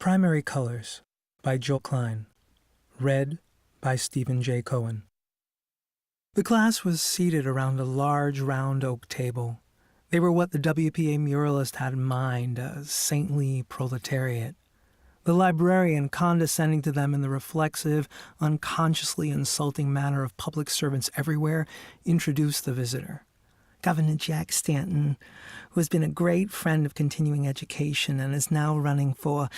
Primary Colors by Klein. Read by Stephen J. Cohen. The class was seated around a large round oak table. They were what the WPA muralist had in mind, a saintly proletariat. The librarian, condescending to them in the reflexive, unconsciously insulting manner of public servants everywhere, introduced the visitor. Governor Jack Stanton, who has been a great friend of continuing education and is now running for...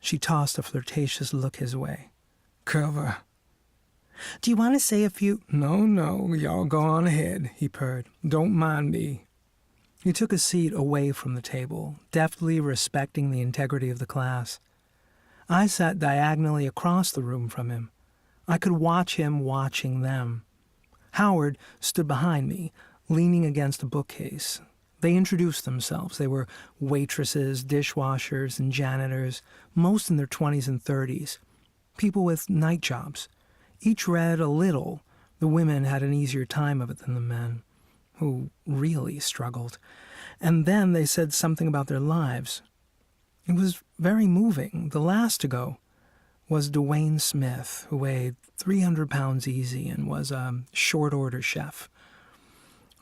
She tossed a flirtatious look his way. Cover. Do you want to say a few... No, y'all go on ahead, he purred. Don't mind me. He took a seat away from the table, deftly respecting the integrity of the class. I sat diagonally across the room from him. I could watch him watching them. Howard stood behind me, leaning against a bookcase. They introduced themselves. They were waitresses, dishwashers, and janitors, most in their 20s and 30s, people with night jobs. Each read a little. The women had an easier time of it than the men, who really struggled. And then they said something about their lives. It was very moving. The last to go was Dwayne Smith, who weighed 300 pounds easy and was a short-order chef.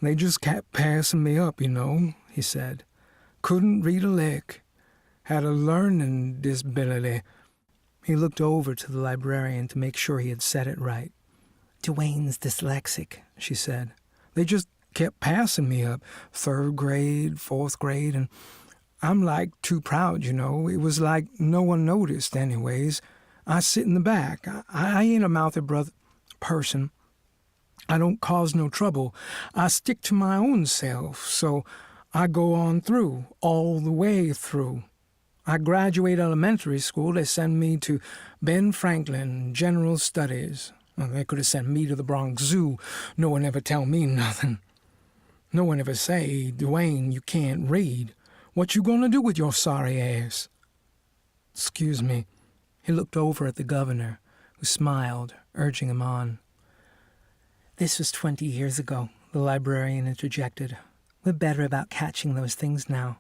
They just kept passing me up, he said. Couldn't read a lick. Had a learning disability. He looked over to the librarian to make sure he had said it right. Dwayne's dyslexic, she said. They just kept passing me up, 3rd grade, 4th grade, and I'm like too proud, It was like no one noticed anyways. I sit in the back. I ain't a mouthy person. I don't cause no trouble. I stick to my own self, so I go on through, all the way through. I graduate elementary school. They send me to Ben Franklin General Studies. Well, they could have sent me to the Bronx Zoo. No one ever tell me nothing. No one ever say, Dwayne, you can't read. What you gonna do with your sorry ass? Excuse me. He looked over at the governor, who smiled, urging him on. This was 20 years ago, the librarian interjected. We're better about catching those things now.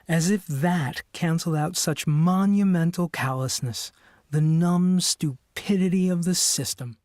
As if that canceled out such monumental callousness, the numb stupidity of the system.